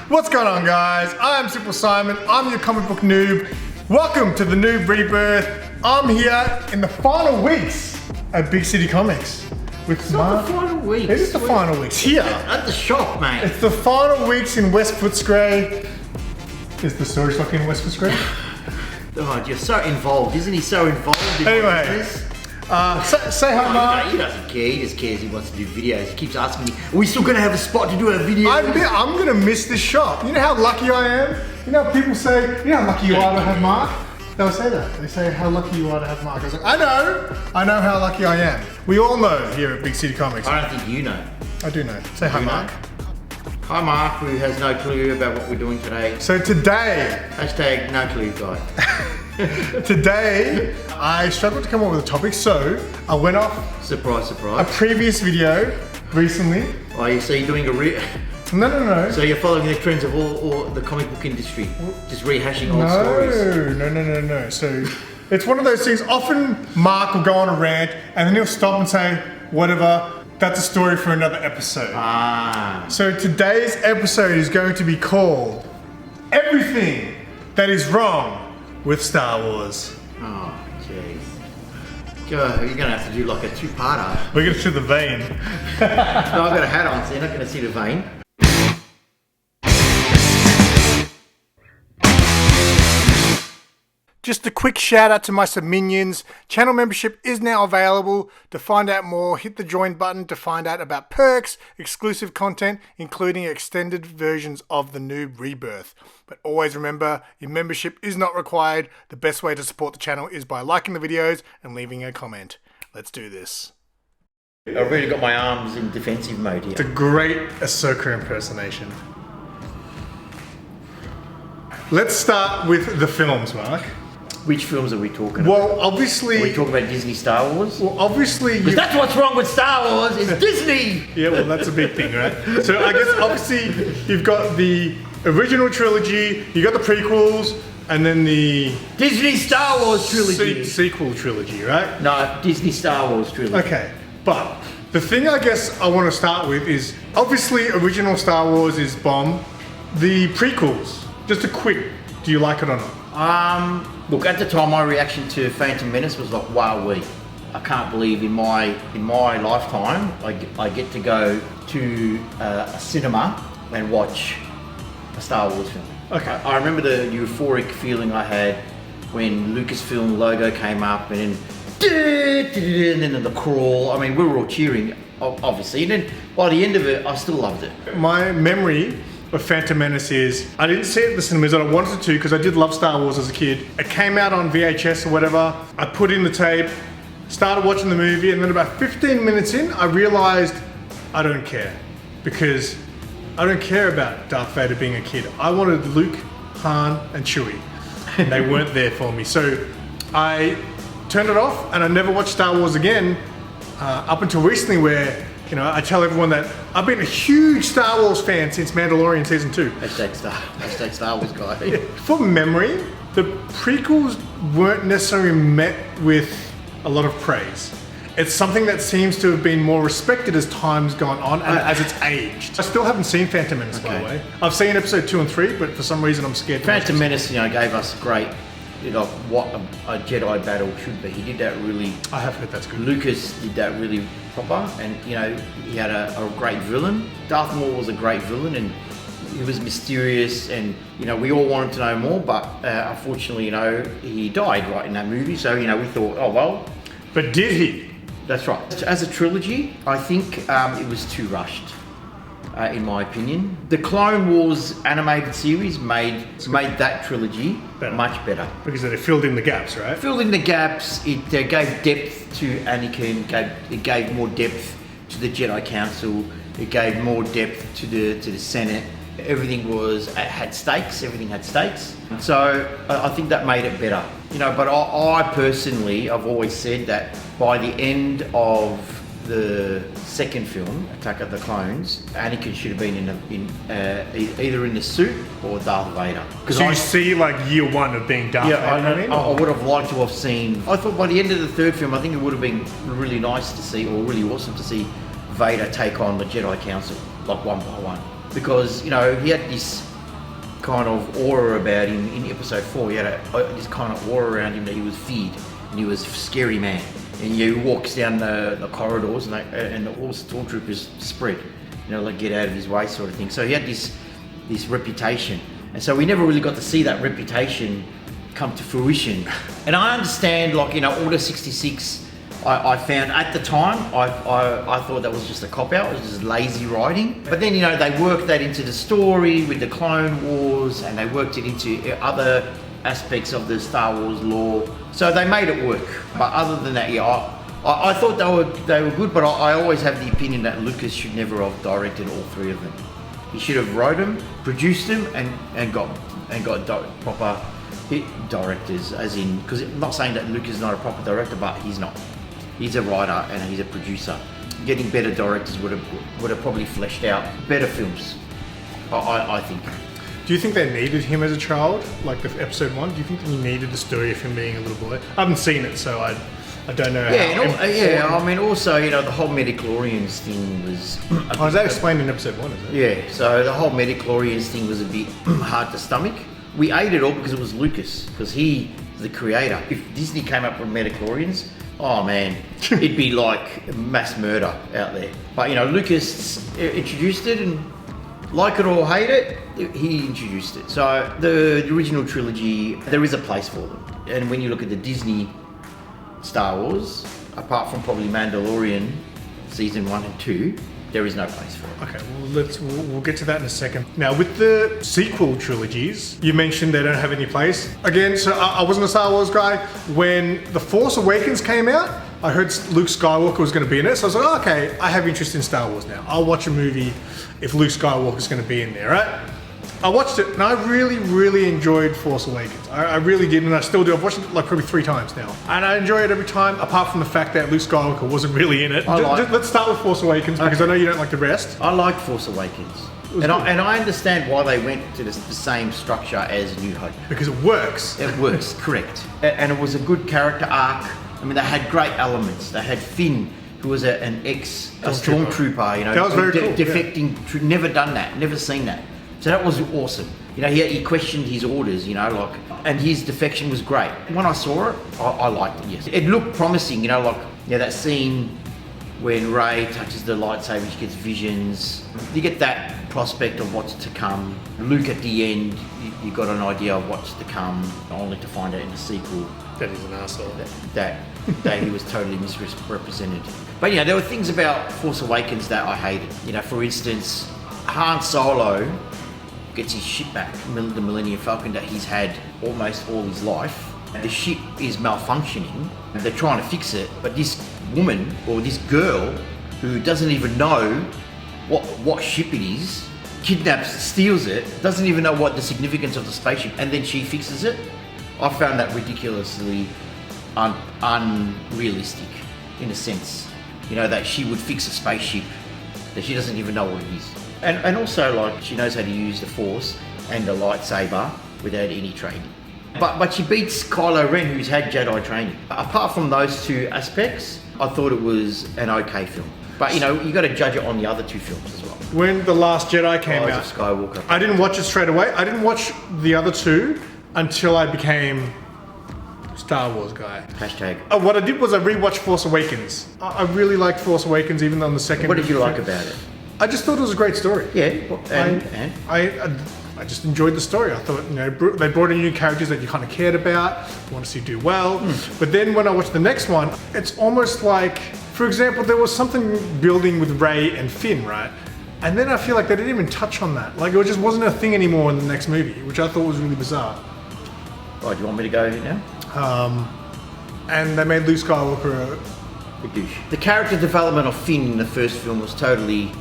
What's going on, guys? I'm SimpleSimon. I'm your comic book noob. Welcome to the NOOB Rebirth. I'm here in the final weeks at Big City Comics with Not the final weeks. It is the final weeks here at the shop, mate. It's the final weeks in West Footscray. Is the storage locker in West Footscray? Oh, you're so involved, isn't he? So involved in Anyway. Say hi, Mark. He doesn't care. He just cares. He wants to do videos. He keeps asking me, "Are we still going to have a spot to do a video?" I'm going to miss this shop. You know how lucky I am? You know how people say, you know how lucky you are to have Mark? They'll say that. They say how lucky you are to have Mark. I was like, I know how lucky I am. We all know here at Big City Comics. I don't think you know. I do know. Say hi, Mark. Hi, Mark, who has no clue about what we're doing today. So today... Hashtag no clue guy. Today, I struggled to come up with a topic, so I went off Surprise, surprise. a previous video recently. Oh, so you're doing a No. So you're following the trends of all the comic book industry, just rehashing old stories. No. So it's one of those things. Often Mark will go on a rant and then he'll stop and say, whatever, that's a story for another episode. So today's episode is going to be called Everything That Is Wrong with Star Wars. Oh, jeez. God, you're gonna have to do like a two-parter. We're gonna see the vein. No, I've got a hat on, so you're not gonna see the vein. Just a quick shout out to my subminions. Channel membership is now available. To find out more, hit the join button to find out about perks, exclusive content, including extended versions of the NOOB Rebirth. But always remember, your membership is not required. The best way to support the channel is by liking the videos and leaving a comment. Let's do this. I've really got my arms in defensive mode here. It's a great Ahsoka impersonation. Let's start with the films, Mark. Which films are we talking about? Well, obviously... Are we talking about Disney Star Wars? Well, obviously... Because that's what's wrong with Star Wars, is Disney! Yeah, well, that's a big thing, right? So I guess, obviously, you've got the original trilogy, you got the prequels, and then the... Disney Star Wars trilogy. Sequel trilogy, right? No, Disney Star Wars trilogy. Okay, but the thing I guess I want to start with is, obviously, original Star Wars is bomb. The prequels, just a quick, do you like it or not? Look, at the time, my reaction to Phantom Menace was like, wowee. I can't believe in my lifetime I get to go to a cinema and watch a Star Wars film. Okay. I remember the euphoric feeling I had when Lucasfilm logo came up and then the crawl. I mean, we were all cheering, obviously. And then by the end of it, I still loved it. My memory of Phantom Menace is, I didn't see it at the cinemas and I wanted to because I did love Star Wars as a kid. It came out on VHS or whatever. I put in the tape, started watching the movie, and then about 15 minutes in, I realized I don't care. Because I don't care about Darth Vader being a kid. I wanted Luke, Han, and Chewie. And they weren't there for me. So I turned it off and I never watched Star Wars again up until recently, where I tell everyone that I've been a huge Star Wars fan since Mandalorian Season 2. Hashtag Star Wars guy. Yeah. For memory, the prequels weren't necessarily met with a lot of praise. It's something that seems to have been more respected as time's gone on and as it's aged. I still haven't seen Phantom Menace, by the way. I've seen episode 2 and 3, but for some reason I'm scared to Phantom Menace, gave us great, what a Jedi battle should be. He did that really. I have heard that's good. Lucas did that really proper, and he had a great villain. Darth Maul was a great villain, and he was mysterious, and we all wanted to know more. But unfortunately, he died right in that movie. So we thought, oh well. But did he? That's right. As a trilogy, I think it was too rushed. In my opinion, the Clone Wars animated series made that trilogy much better. Because it filled in the gaps, right? Filled in the gaps. It gave depth to Anakin. It gave more depth to the Jedi Council. It gave more depth to the Senate. Everything had stakes. Everything had stakes. So I think that made it better. But I personally, I've always said that by the end of the second film, Attack of the Clones, Anakin should have been either in the suit or Darth Vader. So you see year one of being Darth Vader? I would have liked to have seen. I thought by the end of the third film, I think it would have been really nice to see, or really awesome to see, Vader take on the Jedi Council one by one, because he had this kind of aura about him in episode 4. He had this kind of aura around him that he was feared and he was a scary man. And he walks down the corridors and all stormtroopers spread, like get out of his way sort of thing. So he had this reputation. And so we never really got to see that reputation come to fruition. And I understand, like, Order 66, I found at the time, I thought that was just a cop-out, it was just lazy writing. But then, they worked that into the story with the Clone Wars, and they worked it into other aspects of the Star Wars lore. So they made it work. But other than that, I thought they were good, but I always have the opinion that Lucas should never have directed all 3 of them. He should have wrote them, produced them, and got proper hit directors, as in, because I'm not saying that Lucas is not a proper director, but he's not. He's a writer and he's a producer. Getting better directors would have probably fleshed out better films, I think. Do you think they needed him as a child, like the episode 1? Do you think they needed the story of him being a little boy? I haven't seen it, so I don't know. I mean, also, the whole midichlorians thing was. Is that explained in episode 1? Is it? Yeah. So the whole midichlorians thing was a bit hard to stomach. We ate it all because it was Lucas, because he's the creator. If Disney came up with midichlorians, oh man, it'd be like mass murder out there. But Lucas introduced it, and like it or hate it, he introduced it. So the original trilogy, there is a place for them. And when you look at the Disney Star Wars, apart from probably Mandalorian season 1 and 2, there is no place for it. Okay, well we'll get to that in a second. Now, with the sequel trilogies, you mentioned they don't have any place. Again, so I wasn't a Star Wars guy. When The Force Awakens came out, I heard Luke Skywalker was going to be in it, so I was like, oh, okay, I have interest in Star Wars now. I'll watch a movie if Luke Skywalker's going to be in there, right? I watched it and I really, really enjoyed Force Awakens. I really did, and I still do. I've watched it like probably 3 times now. And I enjoy it every time, apart from the fact that Luke Skywalker wasn't really in it. Let's start with Force Awakens, because I know you don't like the rest. I liked Force Awakens. And I understand why they went to the same structure as New Hope. Because it works. It works, correct. And it was a good character arc. I mean, they had great elements. They had Finn, who was an stormtrooper, That was very cool. Defecting, never done that, never seen that. So that was awesome. He questioned his orders, and his defection was great. When I saw it, I liked it, yes. It looked promising, that scene when Rey touches the lightsaber, she gets visions. You get that prospect of what's to come. Luke at the end, you got an idea of what's to come, only to find out in the sequel that he's an asshole. That he was totally misrepresented. But there were things about Force Awakens that I hated. For instance, Han Solo gets his ship back, the Millennium Falcon that he's had almost all his life. The ship is malfunctioning, they're trying to fix it, but this woman, or this girl, who doesn't even know what ship it is, kidnaps, steals it, doesn't even know what the significance of the spaceship, and then she fixes it. I found that ridiculously unrealistic, in a sense. That she would fix a spaceship that she doesn't even know what it is. And also, she knows how to use the Force and the lightsaber without any training. But she beats Kylo Ren, who's had Jedi training. Apart from those 2 aspects, I thought it was an okay film. But you got to judge it on the other 2 films as well. When The Last Jedi came out, Skywalker. I didn't watch it straight away. I didn't watch the other 2 until I became Star Wars guy. Hashtag. What I did was I rewatched Force Awakens. I really liked Force Awakens, even though on the second. What did you like about it? I just thought it was a great story. Yeah, I just enjoyed the story. I thought, they brought in new characters that you kind of cared about, want to see do well. But then when I watched the next one, it's almost like, for example, there was something building with Rey and Finn, right? And then I feel like they didn't even touch on that. Like, it just wasn't a thing anymore in the next movie, which I thought was really bizarre. Oh, do you want me to go now? And they made Luke Skywalker a douche. The character development of Finn in the first film was totally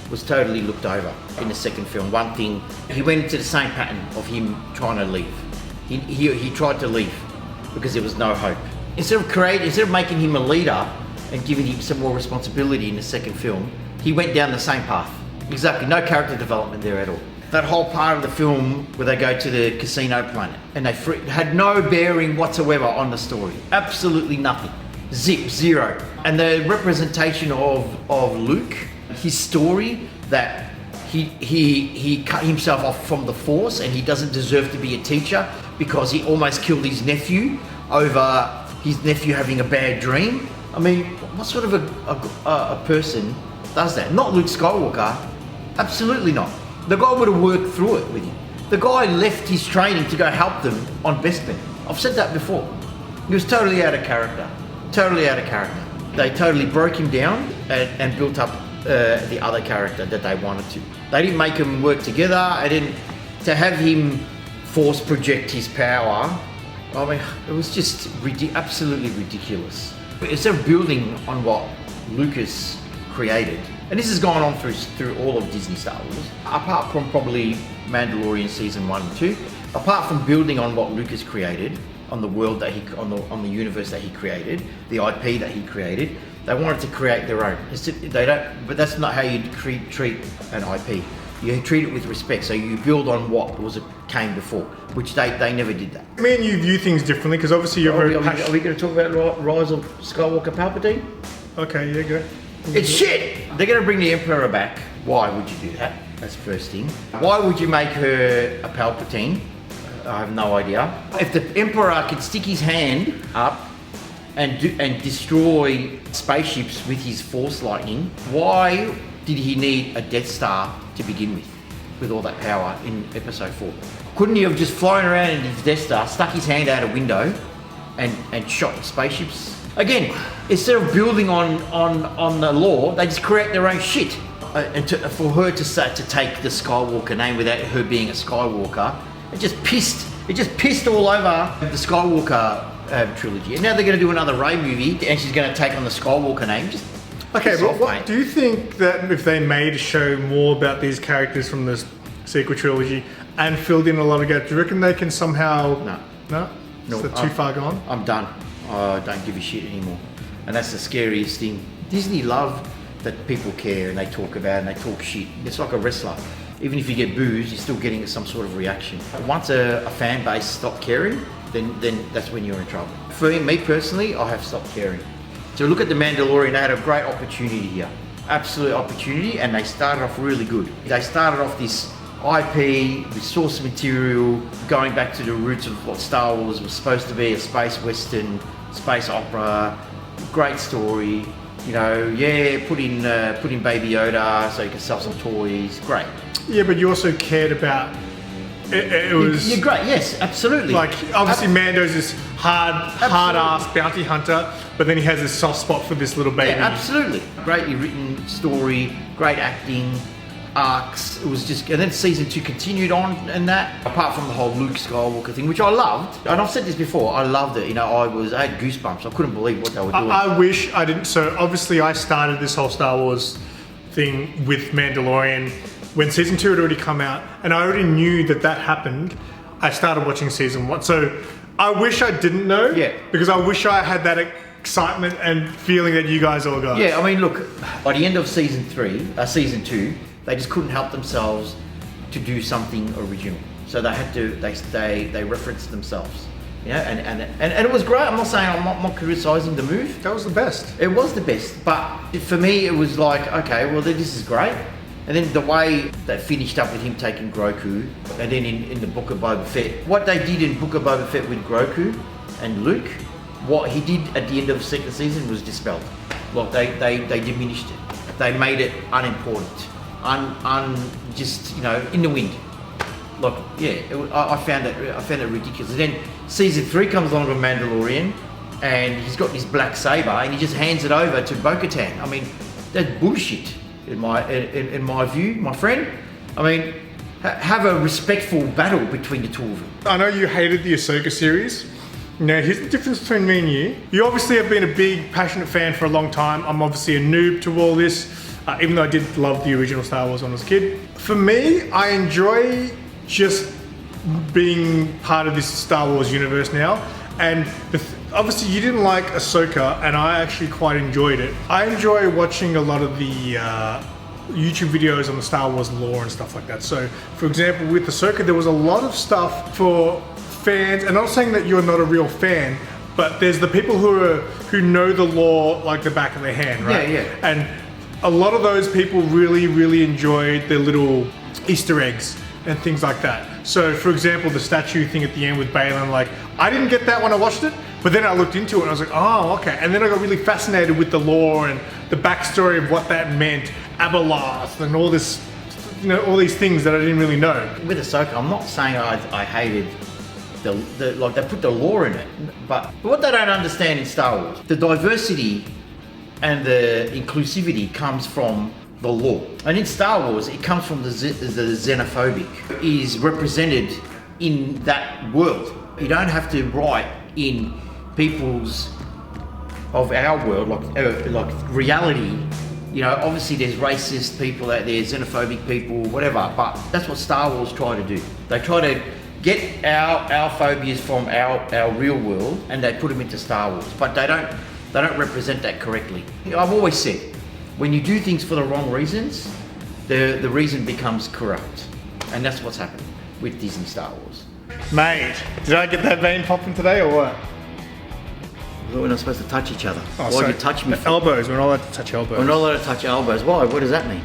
looked over in the second film. One thing, he went into the same pattern of him trying to leave. He tried to leave because there was no hope. Instead of making him a leader and giving him some more responsibility in the second film, he went down the same path. Exactly, no character development there at all. That whole part of the film where they go to the casino planet and they had no bearing whatsoever on the story. Absolutely nothing. Zero. And the representation of Luke, his story, that he cut himself off from the Force, and he doesn't deserve to be a teacher because he almost killed his nephew over his nephew having a bad dream. I mean, what sort of a person does that? Not Luke Skywalker. Absolutely not. The guy would have worked through it with him. The guy left his training to go help them on Bespin. I've said that before. He was totally out of character. Totally out of character. They totally broke him down and built up the other character that they wanted to. They didn't make him work together. To have him force project his power, I mean, it was just absolutely ridiculous. Instead of building on what Lucas created, and this has gone on through all of Disney Star Wars, apart from probably Mandalorian season 1 and 2, apart from building on what Lucas created, on the world that on the universe that he created, the IP that he created, they wanted to create their own. But that's not how you treat an IP. You treat it with respect, so you build on what came before, which they never did that. Me and you view things differently because obviously you're very passionate. Are we going to talk about Rise of Skywalker Palpatine? Okay, yeah, go. It's shit! They're going to bring the Emperor back. Why would you do that? That's the first thing. Why would you make her a Palpatine? I have no idea. If the Emperor could stick his hand up and destroy spaceships with his Force lightning, why did he need a Death Star to begin with all that power in Episode 4? Couldn't he have just flown around in his Death Star, stuck his hand out a window, and shot spaceships? Again, instead of building on the lore, they just create their own shit. For her to take the Skywalker name without her being a Skywalker, it just pissed all over the Skywalker trilogy. And now they're going to do another Rey movie, and she's going to take on the Skywalker name. Okay, but what do you think that if they made a show more about these characters from the sequel trilogy and filled in a lot of gaps, do you reckon they can somehow... No? No, Is that too far gone? I'm done. I don't give a shit anymore. And that's the scariest thing. Disney love that people care and they talk about it and they talk shit. It's like a wrestler. Even if you get boos, you're still getting some sort of reaction. Once a fan base stops caring, then that's when you're in trouble. For me personally, I have stopped caring. So look at The Mandalorian, they had a great opportunity here. Absolute opportunity, and they started off really good. They started off this IP, with source material, going back to the roots of what Star Wars was supposed to be, a space western, space opera, great story. You know, yeah, put in Baby Yoda so you can sell some toys, great. Yeah, but you also cared about... It was... You're great, yes, absolutely. Like, obviously Mando's this hard-ass bounty hunter, but then he has this soft spot for this little baby. Yeah, absolutely. Greatly written story, great acting, arcs. It was just... And then season 2 continued on and that, apart from the whole Luke Skywalker thing, which I loved. And I've said this before, I loved it. You know, I had goosebumps. I couldn't believe what they were doing. I wish I didn't... So, obviously, I started this whole Star Wars thing with Mandalorian when season 2 had already come out, and I already knew that happened. I started watching season 1. So I wish I didn't know, because I wish I had that excitement and feeling that you guys all got. Yeah, I mean, look, by the end of season 2, they just couldn't help themselves to do something original. So they had to, they referenced themselves. You know, and it was great. I'm not saying I'm not criticizing the move. That was the best. It was the best, but for me, it was like, okay, well, this is great. And then the way they finished up with him taking Grogu, and then in the Book of Boba Fett, what they did in Book of Boba Fett with Grogu and Luke, what he did at the end of the second season was dispelled. Like they diminished it. They made it unimportant, just, you know, in the wind. Like, yeah, I found it ridiculous. And then season 3 comes along with Mandalorian, and he's got this black saber, and he just hands it over to Bo-Katan. I mean, that's bullshit. In my view, my friend. I mean, have a respectful battle between the two of them. I know you hated the Ahsoka series. Now, here's the difference between me and you. You obviously have been a big, passionate fan for a long time. I'm obviously a noob to all this, even though I did love the original Star Wars when I was a kid. For me, I enjoy just being part of this Star Wars universe now. And obviously you didn't like Ahsoka, and I actually quite enjoyed it. I enjoy watching a lot of the YouTube videos on the Star Wars lore and stuff like that. So, for example, with Ahsoka, there was a lot of stuff for fans, and I'm not saying that you're not a real fan, but there's the people who know the lore like the back of their hand, right? Yeah, yeah. And a lot of those people really enjoyed their little Easter eggs and things like that. So for example, the statue thing at the end with Balin, like, I didn't get that when I watched it, but then I looked into it and I was like, oh, okay. And then I got really fascinated with the lore and the backstory of what that meant, Abeloth and all this, you know, all these things that I didn't really know. With Ahsoka, I'm not saying I hated like they put the lore in it, but what they don't understand in Star Wars, the diversity and the inclusivity comes from the lore. And in Star Wars, it comes from the xenophobic is represented in that world. You don't have to write in people's of our world, like reality. You know, obviously there's racist people out there, xenophobic people, whatever, but that's what Star Wars try to do. They try to get our phobias from our real world and they put them into Star Wars, but they don't represent that correctly. You know, I've always said, when you do things for the wrong reasons, the reason becomes corrupt, and that's what's happening with Disney Star Wars. Mate, did I get that vein popping today or what? We're not supposed to touch each other. Oh, Why did you touch me? Elbows, we're not allowed to touch elbows. We're not allowed to touch elbows. Why? What does that mean?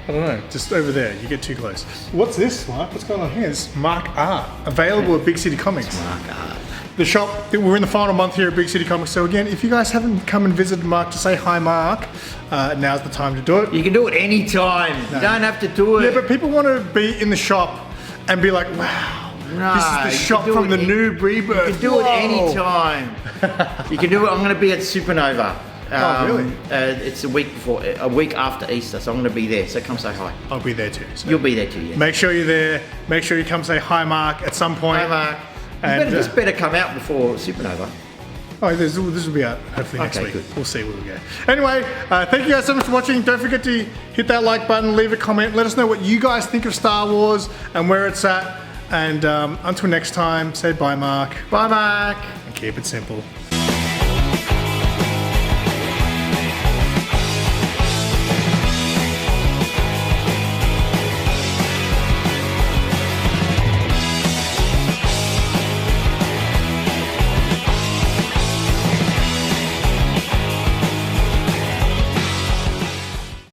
I don't know, just over there, you get too close. What's this, Mark? What's going on here? It's Mark Art, available at Big City Comics. Mark Art. The shop, we're in the final month here at Big City Comics, so again, if you guys haven't come and visited Mark to say hi, Mark, now's the time to do it. You can do it anytime. No. You don't have to do it. Yeah, but people want to be in the shop and be like, wow, this is the shop from the NOOB REBIRTH. You can do it anytime. You can do it. I'm going to be at Supernova. Oh, really? It's a week after Easter, so I'm going to be there. So come say hi. I'll be there too. So. You'll be there too, yes. Make sure you're there. Make sure you come say hi, Mark, at some point. Hi, Mark. This better come out before Supernova. Oh, this will be out hopefully next week. Good. We'll see where we go. Anyway, thank you guys so much for watching. Don't forget to hit that like button, leave a comment, let us know what you guys think of Star Wars and where it's at. And until next time, say bye, Mark. Bye, Mark. And keep it simple.